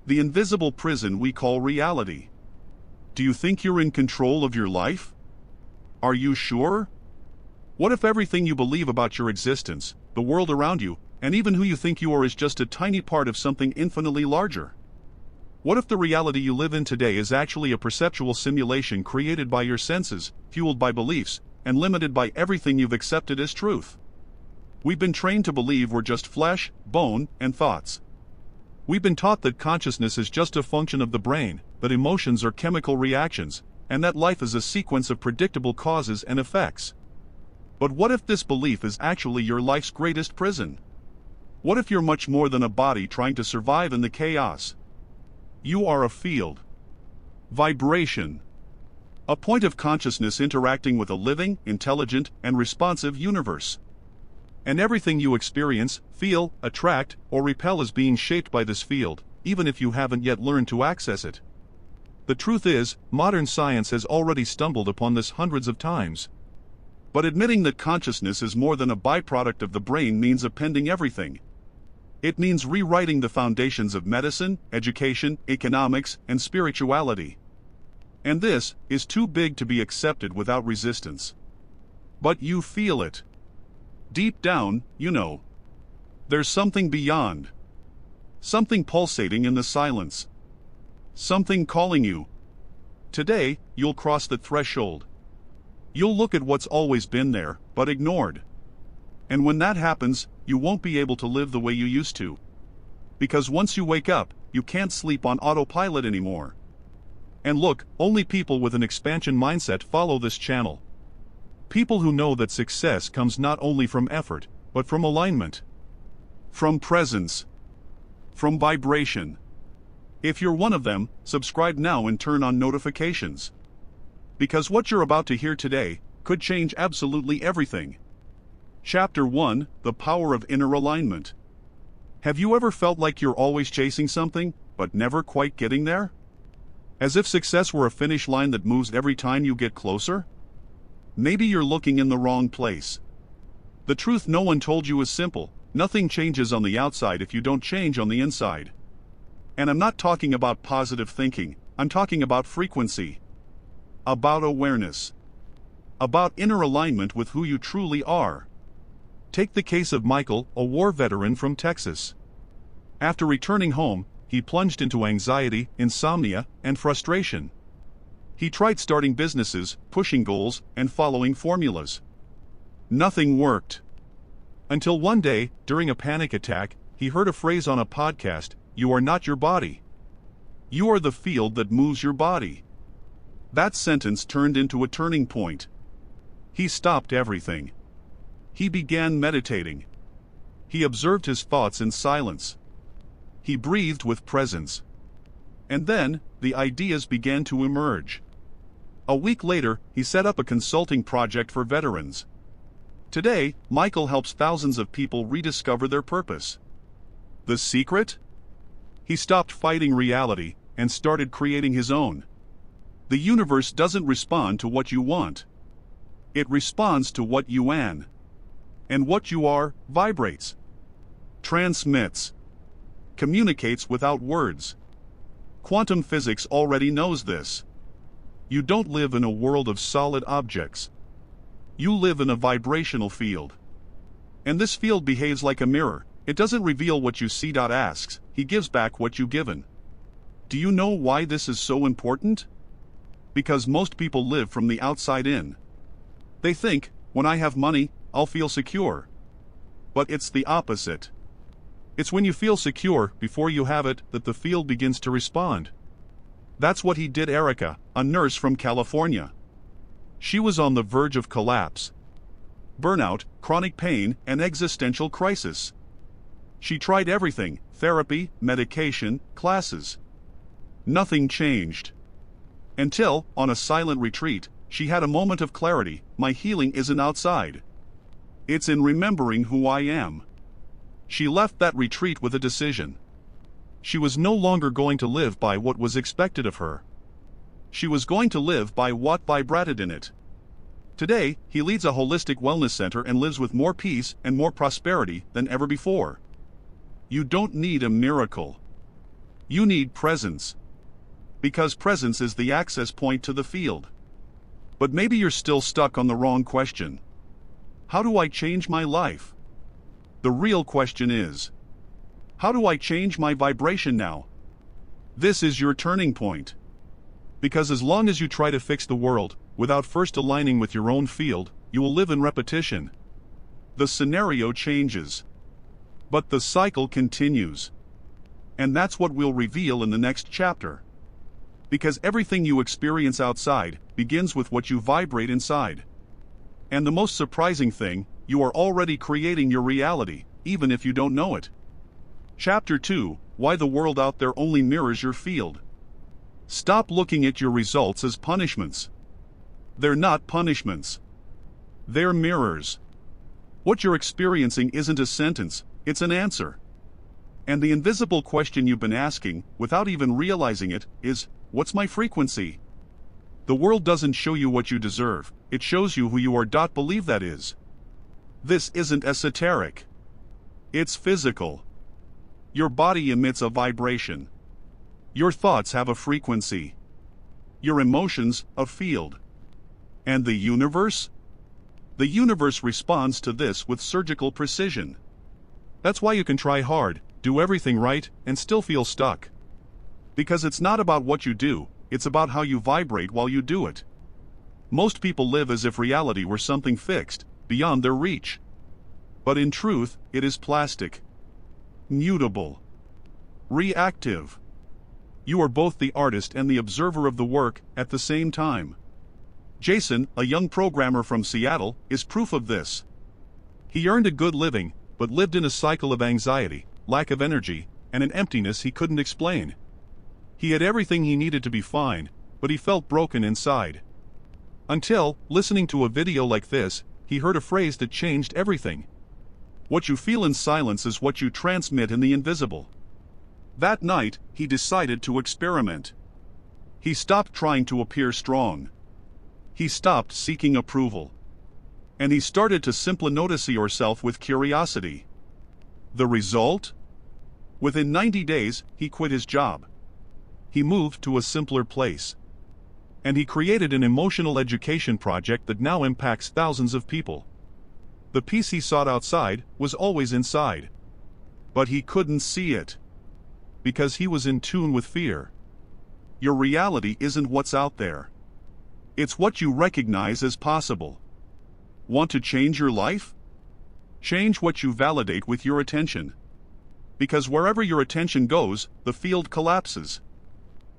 the invisible prison we call reality. Do you think you're in control of your life? Are you sure? What if everything you believe about your existence, the world around you, and even who you think you are is just a tiny part of something infinitely larger? What if the reality you live in today is actually a perceptual simulation created by your senses, fueled by beliefs, and limited by everything you've accepted as truth? We've been trained to believe we're just flesh, bone, and thoughts. We've been taught that consciousness is just a function of the brain, that emotions are chemical reactions, and that life is a sequence of predictable causes and effects. But what if this belief is actually your life's greatest prison? What if you're much more than a body trying to survive in the chaos? You are a field. Vibration. A point of consciousness interacting with a living, intelligent, and responsive universe. And everything you experience, feel, attract, or repel is being shaped by this field, even if you haven't yet learned to access it. The truth is, modern science has already stumbled upon this hundreds of times. But admitting that consciousness is more than a byproduct of the brain means appending everything. It means rewriting the foundations of medicine, education, economics, and spirituality. And this is too big to be accepted without resistance. But you feel it. Deep down, you know. There's something beyond. Something pulsating in the silence. Something calling you. Today, you'll cross the threshold. You'll look at what's always been there, but ignored. And when that happens, you won't be able to live the way you used to. Because once you wake up, you can't sleep on autopilot anymore. And look, only people with an expansion mindset follow this channel. People who know that success comes not only from effort, but from alignment. From presence. From vibration. If you're one of them, subscribe now and turn on notifications. Because what you're about to hear today could change absolutely everything. Chapter 1: The Power of Inner Alignment. Have you ever felt like you're always chasing something, but never quite getting there? As if success were a finish line that moves every time you get closer? Maybe you're looking in the wrong place. The truth no one told you is simple: nothing changes on the outside if you don't change on the inside. And I'm not talking about positive thinking, I'm talking about frequency. About awareness. About inner alignment with who you truly are. Take the case of Michael, a war veteran from Texas. After returning home, he plunged into anxiety, insomnia, and frustration. He tried starting businesses, pushing goals, and following formulas. Nothing worked. Until one day, during a panic attack, he heard a phrase on a podcast: "You are not your body. You are the field that moves your body." That sentence turned into a turning point. He stopped everything. He began meditating. He observed his thoughts in silence. He breathed with presence. And then, the ideas began to emerge. A week later, he set up a consulting project for veterans. Today, Michael helps thousands of people rediscover their purpose. The secret? He stopped fighting reality and started creating his own. The universe doesn't respond to what you want. It responds to what you are. And what you are vibrates, transmits, communicates without words. Quantum physics already knows this. You don't live in a world of solid objects. You live in a vibrational field. And this field behaves like a mirror. It doesn't reveal what you see. Asks, he gives back what you've given. Do you know why this is so important? Because most people live from the outside in. They think, when I have money, I'll feel secure. But it's the opposite. It's when you feel secure before you have it that the field begins to respond. That's what he did. Erica, a nurse from California. She was on the verge of collapse. Burnout, chronic pain, and existential crisis. She tried everything: therapy, medication, classes. Nothing changed. Until, on a silent retreat, she had a moment of clarity: my healing isn't outside. It's in remembering who I am. She left that retreat with a decision. She was no longer going to live by what was expected of her. She was going to live by what vibrated in it. Today, he leads a holistic wellness center and lives with more peace and more prosperity than ever before. You don't need a miracle. You need presence. Because presence is the access point to the field. But maybe you're still stuck on the wrong question. How do I change my life? The real question is, how do I change my vibration now? This is your turning point. Because as long as you try to fix the world, without first aligning with your own field, you will live in repetition. The scenario changes. But the cycle continues. And that's what we'll reveal in the next chapter. Because everything you experience outside begins with what you vibrate inside. And the most surprising thing, you are already creating your reality, even if you don't know it. Chapter 2, Why the World Out There Only Mirrors Your Field. Stop looking at your results as punishments. They're not punishments. They're mirrors. What you're experiencing isn't a sentence, it's an answer. And the invisible question you've been asking, without even realizing it, is, what's my frequency? The world doesn't show you what you deserve, it shows you who you are. Believe that is. This isn't esoteric. It's physical. Your body emits a vibration. Your thoughts have a frequency. Your emotions, a field. And the universe? The universe responds to this with surgical precision. That's why you can try hard, do everything right, and still feel stuck. Because it's not about what you do, it's about how you vibrate while you do it. Most people live as if reality were something fixed, beyond their reach. But in truth, it is plastic. Mutable. Reactive. You are both the artist and the observer of the work at the same time. Jason, a young programmer from Seattle, is proof of this. He earned a good living, but lived in a cycle of anxiety, lack of energy, and an emptiness he couldn't explain. He had everything he needed to be fine, but he felt broken inside. Until, listening to a video like this, he heard a phrase that changed everything. What you feel in silence is what you transmit in the invisible. That night, he decided to experiment. He stopped trying to appear strong. He stopped seeking approval. And he started to simply notice yourself with curiosity. The result? Within 90 days, he quit his job. He moved to a simpler place. And he created an emotional education project that now impacts thousands of people. The peace he sought outside was always inside. But he couldn't see it. Because he was in tune with fear. Your reality isn't what's out there. It's what you recognize as possible. Want to change your life? Change what you validate with your attention. Because wherever your attention goes, the field collapses.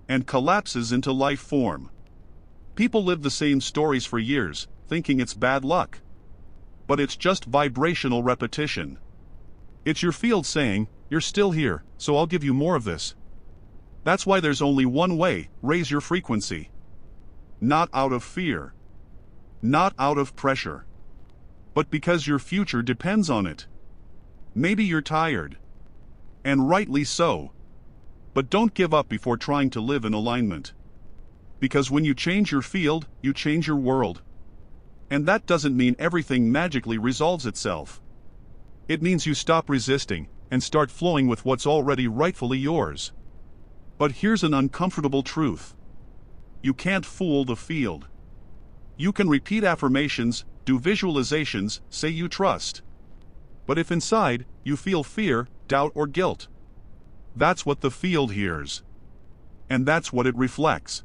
And collapses into life form. People live the same stories for years, thinking it's bad luck. But it's just vibrational repetition. It's your field saying, you're still here, so I'll give you more of this. That's why there's only one way, raise your frequency. Not out of fear. Not out of pressure. But because your future depends on it. Maybe you're tired. And rightly so. But don't give up before trying to live in alignment. Because when you change your field, you change your world. And that doesn't mean everything magically resolves itself. It means you stop resisting and start flowing with what's already rightfully yours. But here's an uncomfortable truth. You can't fool the field. You can repeat affirmations, do visualizations, say you trust. But if inside, you feel fear, doubt, or guilt, that's what the field hears. And that's what it reflects.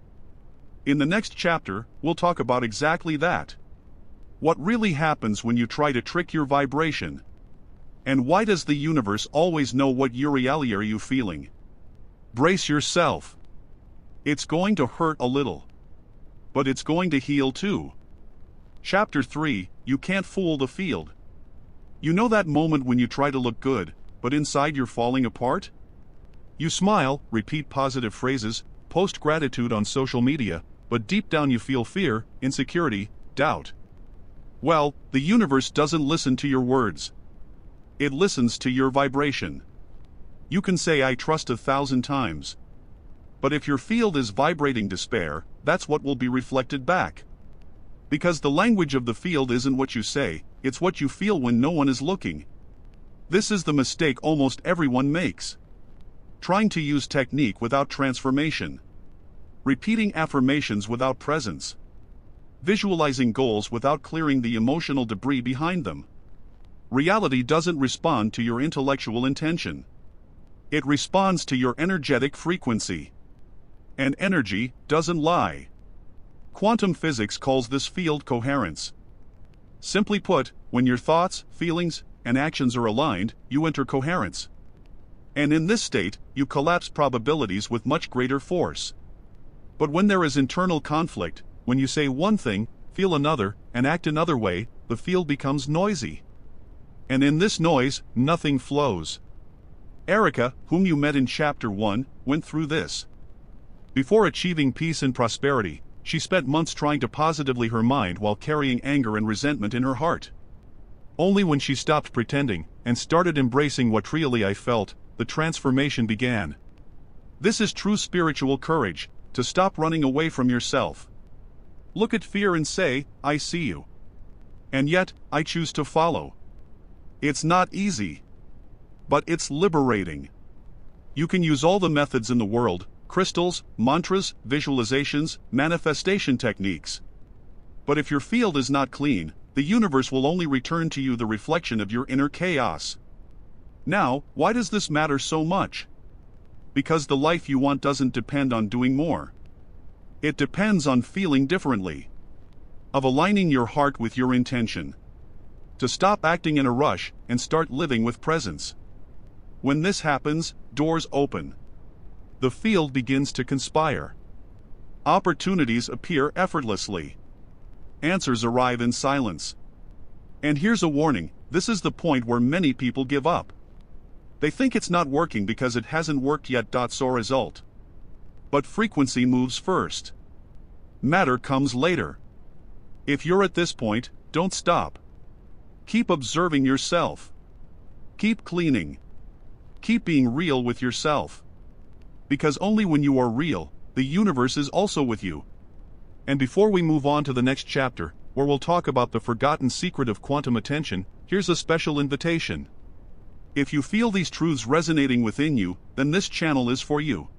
In the next chapter, we'll talk about exactly that. What really happens when you try to trick your vibration? And why does the universe always know what your reality are you feeling? Brace yourself. It's going to hurt a little. But it's going to heal too. Chapter 3, You Can't Fool the Field. You know that moment when you try to look good, but inside you're falling apart? You smile, repeat positive phrases, post gratitude on social media, but deep down you feel fear, insecurity, doubt. Well, the universe doesn't listen to your words. It listens to your vibration. You can say I trust 1,000 times. But if your field is vibrating despair, that's what will be reflected back. Because the language of the field isn't what you say, it's what you feel when no one is looking. This is the mistake almost everyone makes. trying to use technique without transformation, repeating affirmations without presence, visualizing goals without clearing the emotional debris behind them. Reality doesn't respond to your intellectual intention. It responds to your energetic frequency. And energy doesn't lie. Quantum physics calls this field coherence. Simply put, when your thoughts, feelings, and actions are aligned, you enter coherence. And in this state, you collapse probabilities with much greater force. But when there is internal conflict, when you say one thing, feel another, and act another way, the field becomes noisy. And in this noise, nothing flows. Erica, whom you met in Chapter 1, went through this. Before achieving peace and prosperity, she spent months trying to positively her mind while carrying anger and resentment in her heart. Only when she stopped pretending and started embracing what really I felt, the transformation began. This is true spiritual courage, to stop running away from yourself. Look at fear and say, I see you. And yet, I choose to follow. It's not easy. But it's liberating. You can use all the methods in the world, crystals, mantras, visualizations, manifestation techniques. But if your field is not clean, the universe will only return to you the reflection of your inner chaos. Now, why does this matter so much? Because the life you want doesn't depend on doing more. It depends on feeling differently. Of aligning your heart with your intention. To stop acting in a rush and start living with presence. When this happens, doors open. The field begins to conspire. Opportunities appear effortlessly. Answers arrive in silence. And here's a warning, this is the point where many people give up. They think it's not working because it hasn't worked yet. So result. But frequency moves first. Matter comes later. If you're at this point, don't stop. Keep observing yourself. Keep cleaning. Keep being real with yourself. Because only when you are real, the universe is also with you. And before we move on to the next chapter, where we'll talk about the forgotten secret of quantum attention, here's a special invitation. If you feel these truths resonating within you, then this channel is for you.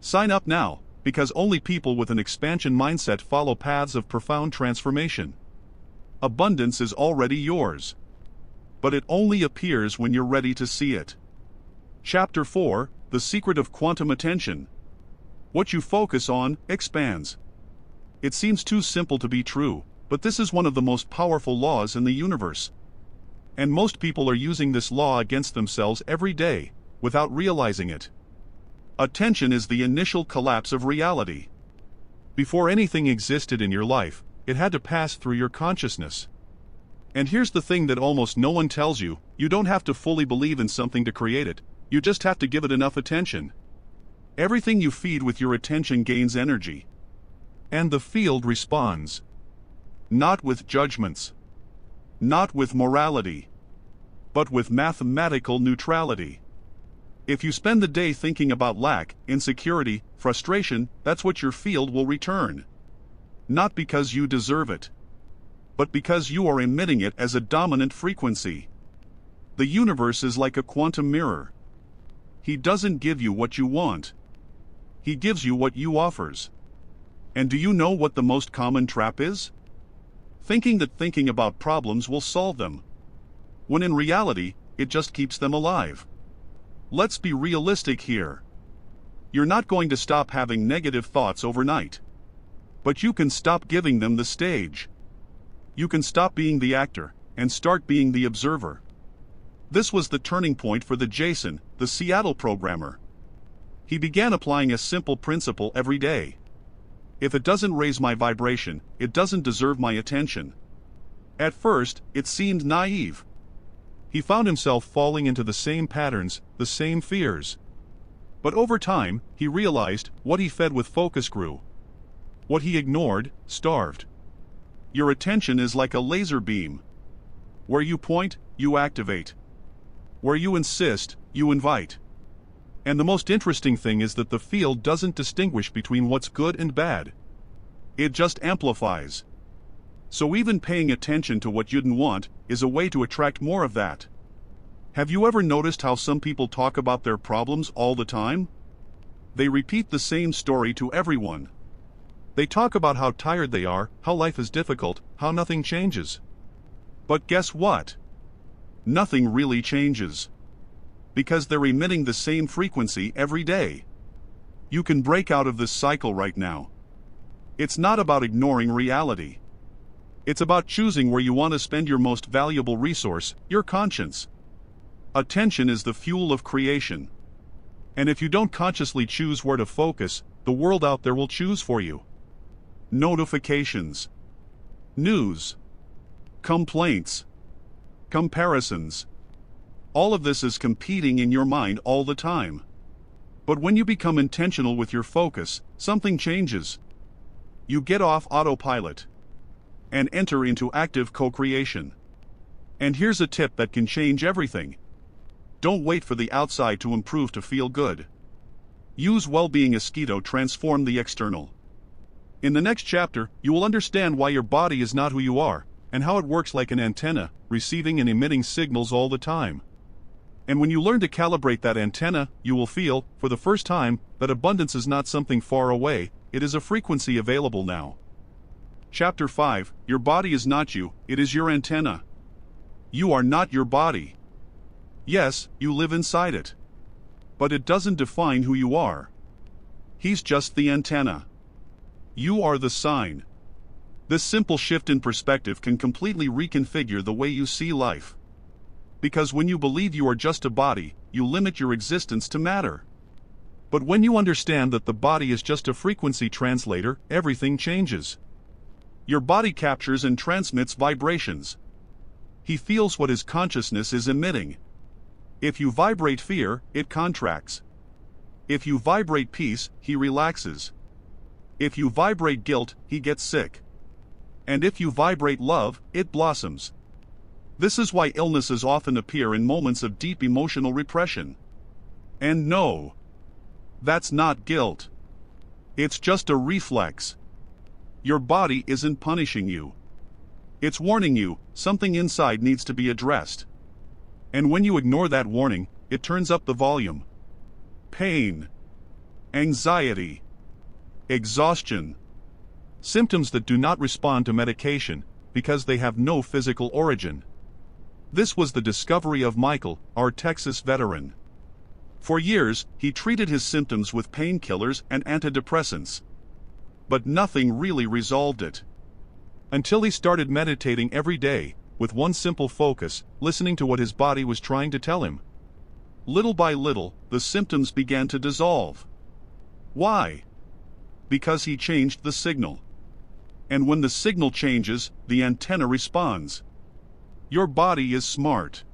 Sign up now, because only people with an expansion mindset follow paths of profound transformation. Abundance is already yours. But it only appears when you're ready to see it. Chapter 4, The Secret of Quantum Attention. What you focus on, expands. It seems too simple to be true, but this is one of the most powerful laws in the universe. And most people are using this law against themselves every day, without realizing it. Attention is the initial collapse of reality. Before anything existed in your life, it had to pass through your consciousness. And here's the thing that almost no one tells you, you don't have to fully believe in something to create it, you just have to give it enough attention. Everything you feed with your attention gains energy. And the field responds. Not with judgments. Not with morality. But with mathematical neutrality. If you spend the day thinking about lack, insecurity, frustration, that's what your field will return. Not because you deserve it. But because you are emitting it as a dominant frequency. The universe is like a quantum mirror. He doesn't give you what you want. He gives you what you offers. And do you know what the most common trap is? Thinking that thinking about problems will solve them. When in reality, it just keeps them alive. Let's be realistic here. You're not going to stop having negative thoughts overnight. But you can stop giving them the stage. You can stop being the actor, and start being the observer. This was the turning point for the Jason, the Seattle programmer. He began applying a simple principle every day. If it doesn't raise my vibration, it doesn't deserve my attention. At first, it seemed naive. He found himself falling into the same patterns, the same fears. But over time, he realized what he fed with focus grew. What he ignored, starved. Your attention is like a laser beam. Where you point, you activate. Where you insist, you invite. And the most interesting thing is that the field doesn't distinguish between what's good and bad. It just amplifies. So even paying attention to what you didn't want is a way to attract more of that. Have you ever noticed how some people talk about their problems all the time? They repeat the same story to everyone. They talk about how tired they are, how life is difficult, how nothing changes. But guess what? Nothing really changes. Because they're emitting the same frequency every day. You can break out of this cycle right now. It's not about ignoring reality. It's about choosing where you want to spend your most valuable resource, your conscience. Attention is the fuel of creation. And if you don't consciously choose where to focus, the world out there will choose for you. Notifications, news, complaints, comparisons. All of this is competing in your mind all the time. But when you become intentional with your focus, something changes. You get off autopilot and enter into active co-creation. And here's a tip that can change everything. Don't wait for the outside to improve to feel good. Use well-being as to transform the external. In the next chapter, you will understand why your body is not who you are, and how it works like an antenna, receiving and emitting signals all the time. And when you learn to calibrate that antenna, you will feel, for the first time, that abundance is not something far away, it is a frequency available now. Chapter 5, Your body is not you, it is your antenna. You are not your body. Yes, you live inside it. But it doesn't define who you are. He's just the antenna. You are the sign. This simple shift in perspective can completely reconfigure the way you see life. Because when you believe you are just a body, you limit your existence to matter. But when you understand that the body is just a frequency translator, everything changes. Your body captures and transmits vibrations. He feels what his consciousness is emitting. If you vibrate fear, it contracts. If you vibrate peace, he relaxes. If you vibrate guilt, he gets sick. And if you vibrate love, it blossoms. This is why illnesses often appear in moments of deep emotional repression. And no, that's not guilt. It's just a reflex. Your body isn't punishing you. It's warning you, something inside needs to be addressed. And when you ignore that warning, it turns up the volume. Pain, anxiety, exhaustion. Symptoms that do not respond to medication, because they have no physical origin. This was the discovery of Michael, our Texas veteran. For years, he treated his symptoms with painkillers and antidepressants. But nothing really resolved it. Until he started meditating every day, with one simple focus, listening to what his body was trying to tell him. Little by little, the symptoms began to dissolve. Why? Because he changed the signal. And when the signal changes, the antenna responds. Your body is smart.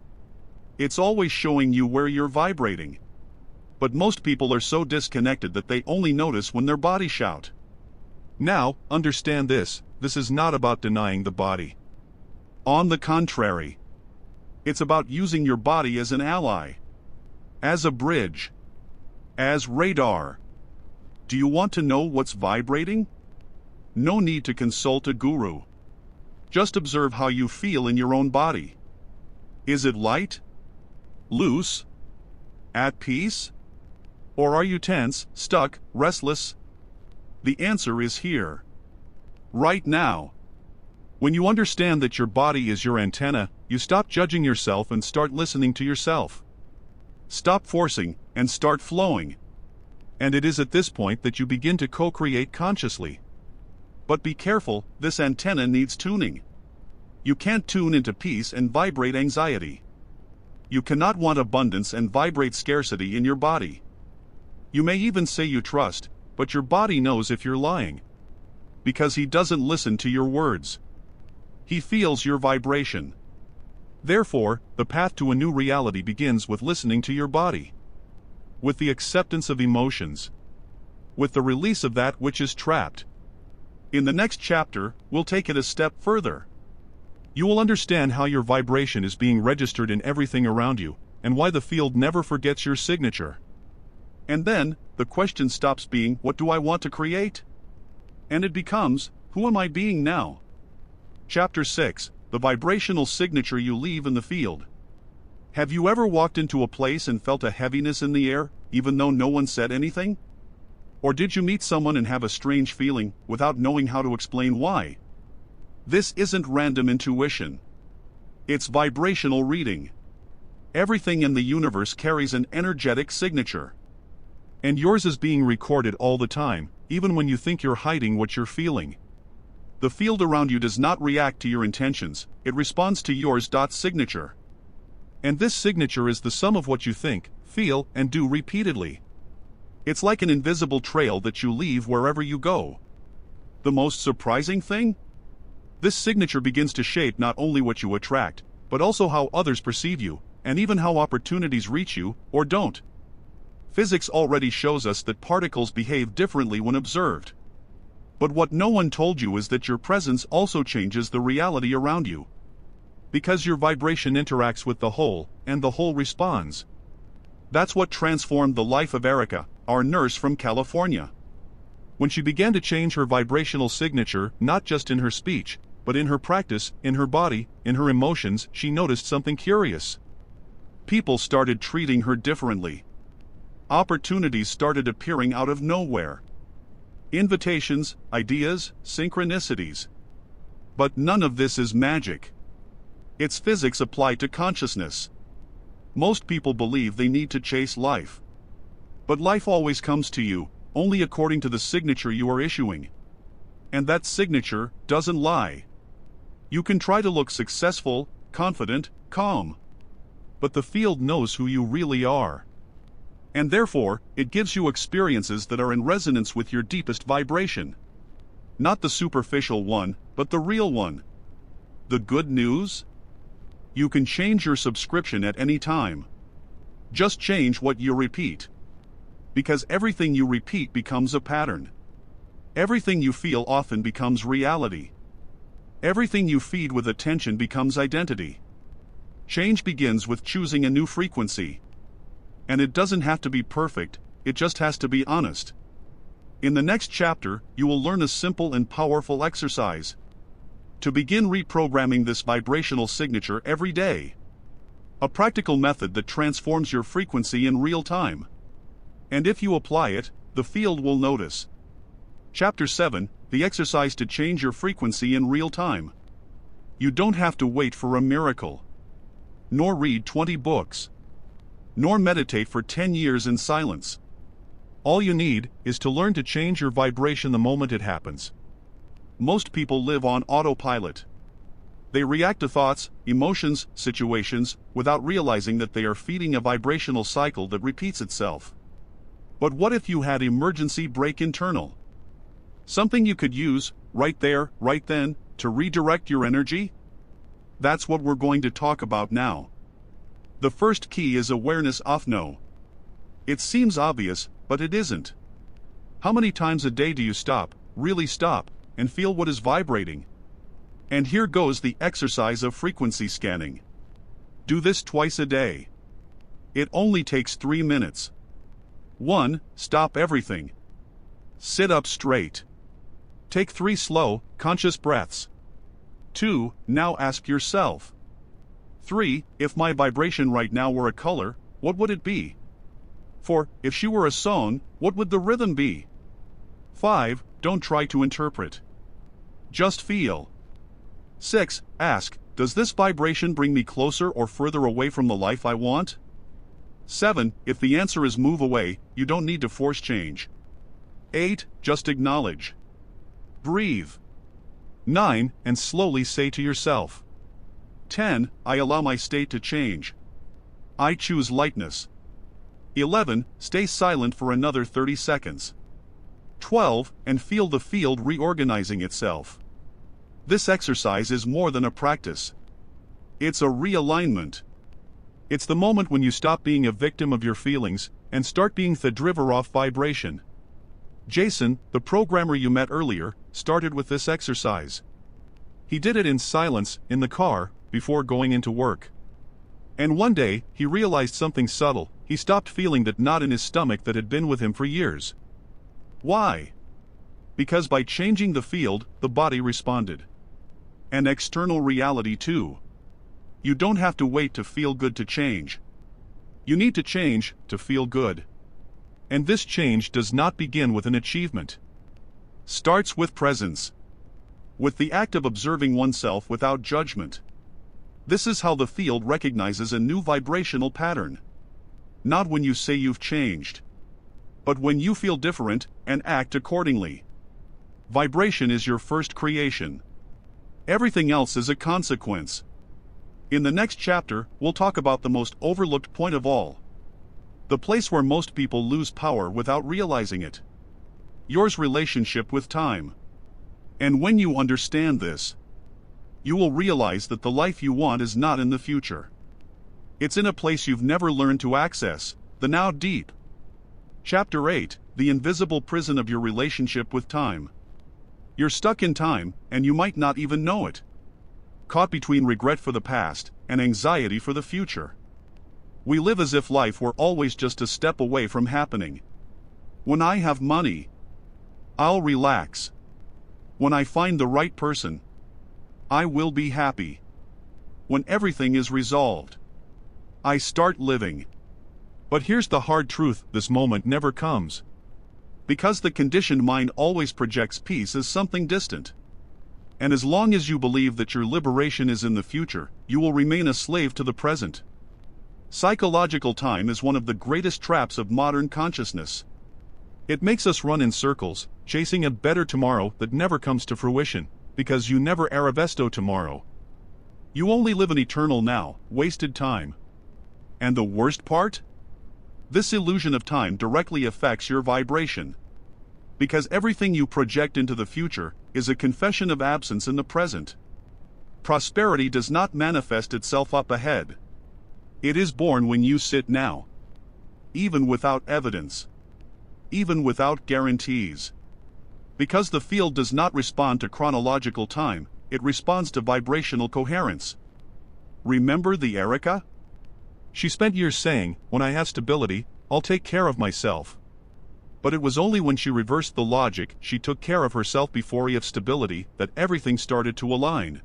It's always showing you where you're vibrating. But most people are so disconnected that they only notice when their bodies shout. Now, understand this is not about denying the body. On the contrary, it's about using your body as an ally, as a bridge, as radar. Do you want to know what's vibrating? No need to consult a guru. Just observe how you feel in your own body. Is it light? Loose? At peace? Or are you tense, stuck, restless? The answer is here. Right now. When you understand that your body is your antenna, you stop judging yourself and start listening to yourself. Stop forcing and start flowing. And it is at this point that you begin to co-create consciously. But be careful, this antenna needs tuning. You can't tune into peace and vibrate anxiety. You cannot want abundance and vibrate scarcity in your body. You may even say you trust, but your body knows if you're lying. Because he doesn't listen to your words. He feels your vibration. Therefore, the path to a new reality begins with listening to your body. With the acceptance of emotions. With the release of that which is trapped. In the next chapter, we'll take it a step further. You will understand how your vibration is being registered in everything around you, and why the field never forgets your signature. And then, the question stops being, what do I want to create? And it becomes, who am I being now? Chapter 6, The Vibrational Signature You Leave in the Field. Have you ever walked into a place and felt a heaviness in the air, even though no one said anything? Or did you meet someone and have a strange feeling, without knowing how to explain why? This isn't random intuition. It's vibrational reading. Everything in the universe carries an energetic signature. And yours is being recorded all the time, even when you think you're hiding what you're feeling. The field around you does not react to your intentions, it responds to yours. Signature. And this signature is the sum of what you think, feel, and do repeatedly. It's like an invisible trail that you leave wherever you go. The most surprising thing? This signature begins to shape not only what you attract, but also how others perceive you, and even how opportunities reach you, or don't. Physics already shows us that particles behave differently when observed. But what no one told you is that your presence also changes the reality around you. Because your vibration interacts with the whole, and the whole responds. That's what transformed the life of Erica, our nurse from California. When she began to change her vibrational signature, not just in her speech, but in her practice, in her body, in her emotions, she noticed something curious. People started treating her differently. Opportunities started appearing out of nowhere. Invitations, ideas, synchronicities. But none of this is magic. It's physics applied to consciousness. Most people believe they need to chase life. But life always comes to you, only according to the signature you are issuing. And that signature doesn't lie. You can try to look successful, confident, calm. But the field knows who you really are. And therefore, it gives you experiences that are in resonance with your deepest vibration. Not the superficial one, but the real one. The good news? You can change your subscription at any time. Just change what you repeat. Because everything you repeat becomes a pattern. Everything you feel often becomes reality. Everything you feed with attention becomes identity. Change begins with choosing a new frequency. And it doesn't have to be perfect, it just has to be honest. In the next chapter, you will learn a simple and powerful exercise to begin reprogramming this vibrational signature every day. A practical method that transforms your frequency in real time. And if you apply it, the field will notice. Chapter 7, the exercise to change your frequency in real time. You don't have to wait for a miracle. Nor read 20 books. Nor meditate for 10 years in silence. All you need is to learn to change your vibration the moment it happens. Most people live on autopilot. They react to thoughts, emotions, situations, without realizing that they are feeding a vibrational cycle that repeats itself. But what if you had emergency brake internal? Something you could use, right there, right then, to redirect your energy? That's what we're going to talk about now. The first key is awareness of no. It seems obvious, but it isn't. How many times a day do you stop, really stop, and feel what is vibrating? And here goes the exercise of frequency scanning. Do this twice a day. It only takes 3 minutes. 1. Stop everything. Sit up straight. Take 3 slow, conscious breaths. 2. Now ask yourself. 3. If my vibration right now were a color, what would it be? 4. If she were a song, what would the rhythm be? 5. Don't try to interpret. Just feel. 6. Ask, does this vibration bring me closer or further away from the life I want? 7. If the answer is move away, you don't need to force change. 8. Just acknowledge. Breathe. 9. And slowly say to yourself. 10. I allow my state to change. I choose lightness. 11. Stay silent for another 30 seconds. 12. And feel the field reorganizing itself. This exercise is more than a practice. It's a realignment. It's the moment when you stop being a victim of your feelings and start being the driver of vibration. Jason, the programmer you met earlier, started with this exercise. He did it in silence, in the car, before going into work. And one day, he realized something subtle. He stopped feeling that knot in his stomach that had been with him for years. Why? Because by changing the field, the body responded. An external reality too. You don't have to wait to feel good to change. You need to change to feel good. And this change does not begin with an achievement. Starts with presence. With the act of observing oneself without judgment. This is how the field recognizes a new vibrational pattern. Not when you say you've changed, but when you feel different and act accordingly. Vibration is your first creation. Everything else is a consequence. In the next chapter, we'll talk about the most overlooked point of all. The place where most people lose power without realizing it. Yours relationship with time. And when you understand this, you will realize that the life you want is not in the future. It's in a place you've never learned to access, the now deep. Chapter 8, The Invisible Prison of Your Relationship with Time. You're stuck in time, and you might not even know it. Caught between regret for the past and anxiety for the future. We live as if life were always just a step away from happening. When I have money, I'll relax. When I find the right person, I will be happy. When everything is resolved, I start living. But here's the hard truth: this moment never comes. Because the conditioned mind always projects peace as something distant. And as long as you believe that your liberation is in the future, you will remain a slave to the present. Psychological time is one of the greatest traps of modern consciousness. It makes us run in circles, chasing a better tomorrow that never comes to fruition, because you never aravesto tomorrow. You only live an eternal now, wasted time. And the worst part? This illusion of time directly affects your vibration. Because everything you project into the future is a confession of absence in the present. Prosperity does not manifest itself up ahead. It is born when you sit now. Even without evidence. Even without guarantees. Because the field does not respond to chronological time, it responds to vibrational coherence. Remember the Erica? She spent years saying, when I have stability, I'll take care of myself. But it was only when she reversed the logic, she took care of herself before he have stability, that everything started to align.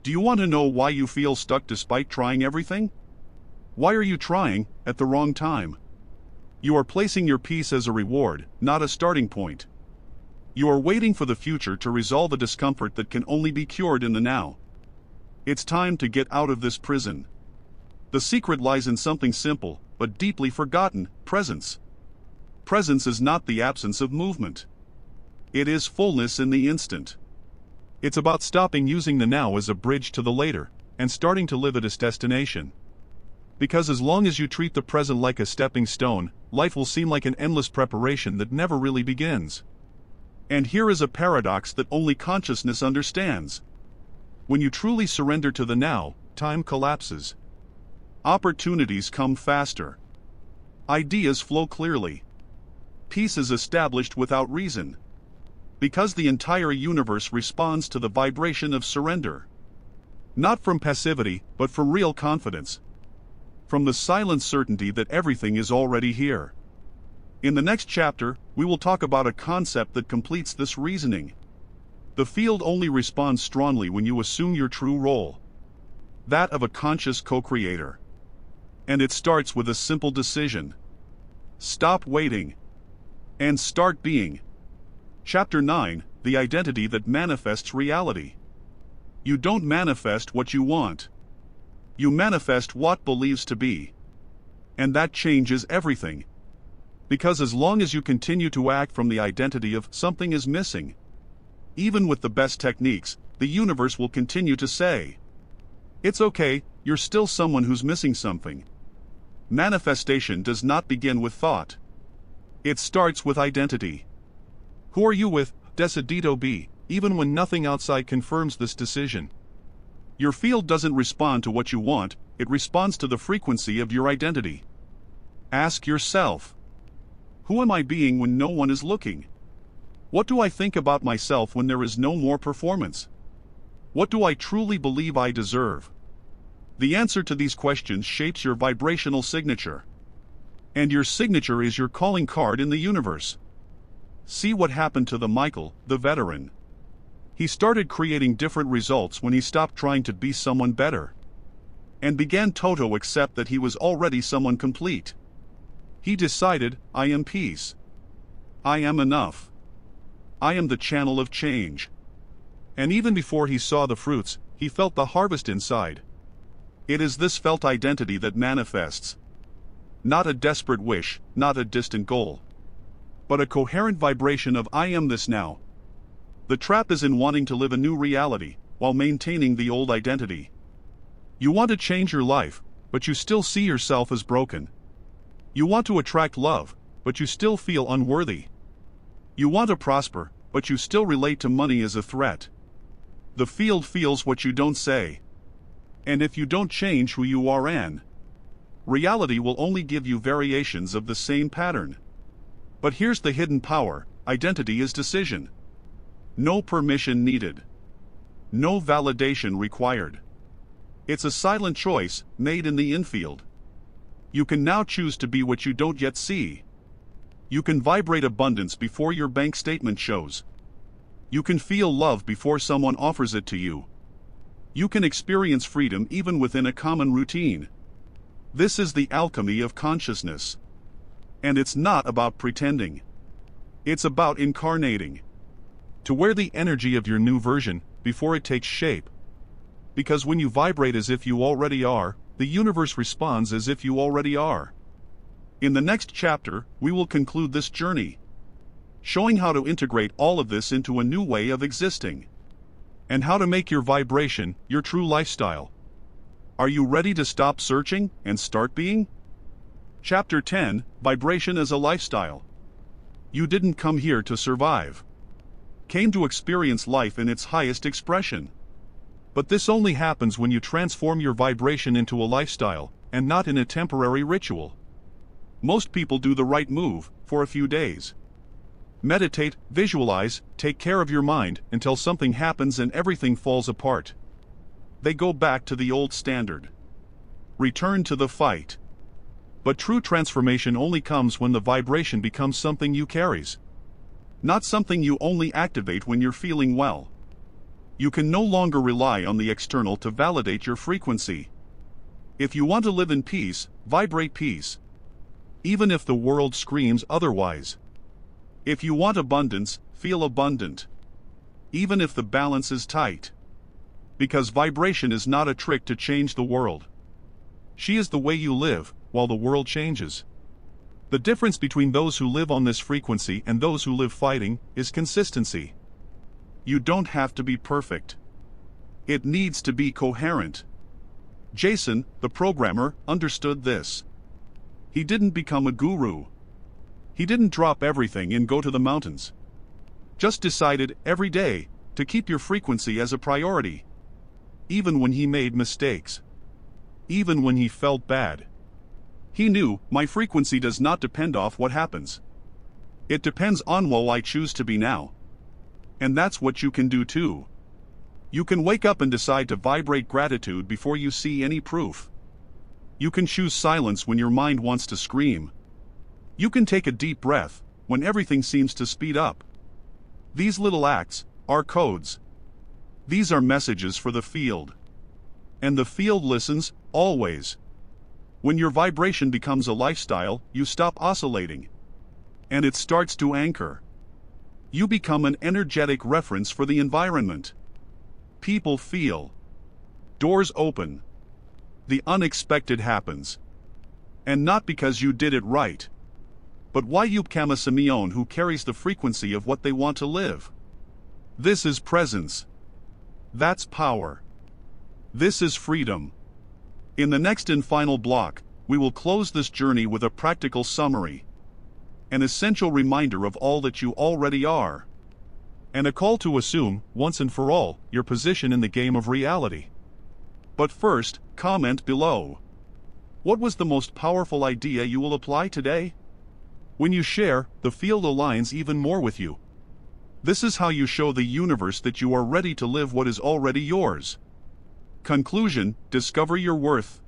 Do you want to know why you feel stuck despite trying everything? Why are you trying at the wrong time? You are placing your peace as a reward, not a starting point. You are waiting for the future to resolve a discomfort that can only be cured in the now. It's time to get out of this prison. The secret lies in something simple, but deeply forgotten: presence. Presence is not the absence of movement. It is fullness in the instant. It's about stopping using the now as a bridge to the later, and starting to live at its destination. Because as long as you treat the present like a stepping stone, life will seem like an endless preparation that never really begins. And here is a paradox that only consciousness understands. When you truly surrender to the now, time collapses. Opportunities come faster. Ideas flow clearly. Peace is established without reason. Because the entire universe responds to the vibration of surrender. Not from passivity, but from real confidence. From the silent certainty that everything is already here. In the next chapter, we will talk about a concept that completes this reasoning. The field only responds strongly when you assume your true role. That of a conscious co-creator. And it starts with a simple decision. Stop waiting. And start being. Chapter 9, The Identity That Manifests Reality. You don't manifest what you want. You manifest what believes to be. And that changes everything. Because as long as you continue to act from the identity of something is missing, even with the best techniques, the universe will continue to say, it's okay, you're still someone who's missing something. Manifestation does not begin with thought. It starts with identity. Who are you with, decidito be, even when nothing outside confirms this decision? Your field doesn't respond to what you want, it responds to the frequency of your identity. Ask yourself, who am I being when no one is looking? What do I think about myself when there is no more performance? What do I truly believe I deserve? The answer to these questions shapes your vibrational signature. And your signature is your calling card in the universe. See what happened to the Michael, the veteran. He started creating different results when he stopped trying to be someone better. and began to accept that he was already someone complete. He decided, I am peace. I am enough. I am the channel of change. And even before he saw the fruits, he felt the harvest inside. It is this felt identity that manifests. Not a desperate wish, not a distant goal, but a coherent vibration of I am this now. The trap is in wanting to live a new reality, while maintaining the old identity. You want to change your life, but you still see yourself as broken. You want to attract love, but you still feel unworthy. You want to prosper, but you still relate to money as a threat. The field feels what you don't say. And if you don't change who you are, reality will only give you variations of the same pattern. But here's the hidden power: identity is decision. No permission needed. No validation required. It's a silent choice, made in the infield. You can now choose to be what you don't yet see. You can vibrate abundance before your bank statement shows. You can feel love before someone offers it to you. You can experience freedom even within a common routine. This is the alchemy of consciousness. And it's not about pretending. It's about incarnating. To wear the energy of your new version before it takes shape. Because when you vibrate as if you already are, the universe responds as if you already are. In the next chapter, we will conclude this journey, showing how to integrate all of this into a new way of existing, and how to make your vibration your true lifestyle. Are you ready to stop searching and start being? Chapter 10: Vibration as a Lifestyle. You didn't come here to survive. Came to experience life in its highest expression. But this only happens when you transform your vibration into a lifestyle, and not in a temporary ritual. Most people do the right move for a few days. Meditate, visualize, take care of your mind until something happens and everything falls apart. They go back to the old standard. Return to the fight. But true transformation only comes when the vibration becomes something you carries. Not something you only activate when you're feeling well. You can no longer rely on the external to validate your frequency. If you want to live in peace, vibrate peace. Even if the world screams otherwise. If you want abundance, feel abundant. Even if the balance is tight. Because vibration is not a trick to change the world. She is the way you live, while the world changes. The difference between those who live on this frequency and those who live fighting is consistency. You don't have to be perfect. It needs to be coherent. Jason, the programmer, understood this. He didn't become a guru. He didn't drop everything and go to the mountains. Just decided, every day, to keep your frequency as a priority. Even when he made mistakes. Even when he felt bad. He knew, my frequency does not depend off what happens. It depends on who I choose to be now. And that's what you can do too. You can wake up and decide to vibrate gratitude before you see any proof. You can choose silence when your mind wants to scream. You can take a deep breath when everything seems to speed up. These little acts are codes. These are messages for the field. And the field listens, always. When your vibration becomes a lifestyle, you stop oscillating. And it starts to anchor. You become an energetic reference for the environment. People feel. Doors open. The unexpected happens. And not because you did it right. But why you become a Simeon who carries the frequency of what they want to live. This is presence. That's power. This is freedom. In the next and final block, we will close this journey with a practical summary. An essential reminder of all that you already are. And a call to assume, once and for all, your position in the game of reality. But first, comment below. What was the most powerful idea you will apply today? When you share, the field aligns even more with you. This is how you show the universe that you are ready to live what is already yours. Conclusion: discover your worth.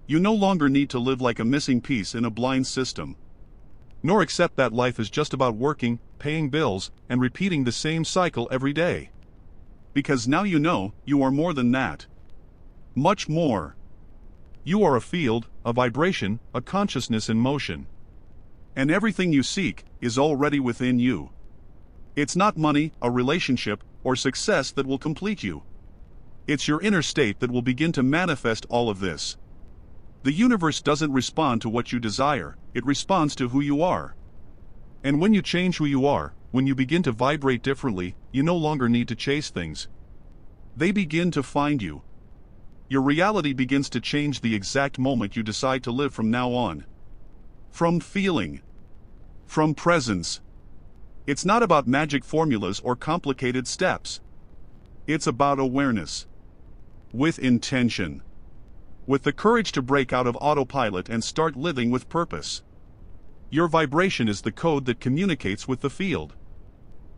You no longer need to live like a missing piece in a blind system. Nor accept that life is just about working, paying bills, and repeating the same cycle every day. Because now you know, you are more than that. Much more. You are a field, a vibration, a consciousness in motion. And everything you seek is already within you. It's not money, a relationship, or success that will complete you. It's your inner state that will begin to manifest all of this. The universe doesn't respond to what you desire, it responds to who you are. And when you change who you are, when you begin to vibrate differently, you no longer need to chase things. They begin to find you. Your reality begins to change the exact moment you decide to live from now on. From feeling. From presence. It's not about magic formulas or complicated steps. It's about awareness. With intention. With the courage to break out of autopilot and start living with purpose. Your vibration is the code that communicates with the field.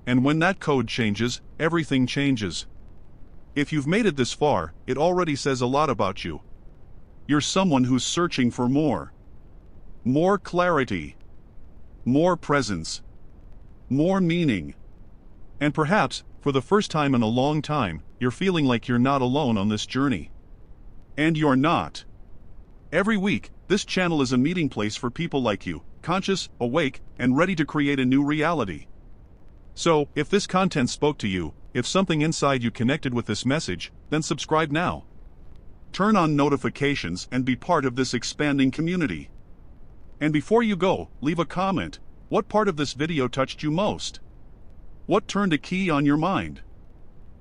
And when that code changes, everything changes. If you've made it this far, it already says a lot about you. You're someone who's searching for more. More clarity. More presence. More meaning. And perhaps, for the first time in a long time, you're feeling like you're not alone on this journey. And you're not. Every week, this channel is a meeting place for people like you, conscious, awake, and ready to create a new reality. So, if this content spoke to you, if something inside you connected with this message, then subscribe now. Turn on notifications and be part of this expanding community. And before you go, leave a comment. What part of this video touched you most? What turned a key on your mind?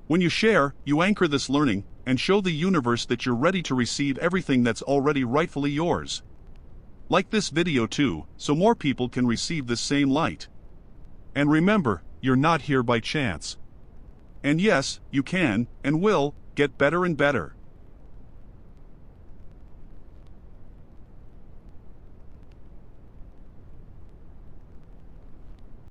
When you share, you anchor this learning and show the universe that you're ready to receive everything that's already rightfully yours. Like this video too, so more people can receive this same light. And remember, you're not here by chance. And yes, you can, and will, get better and better.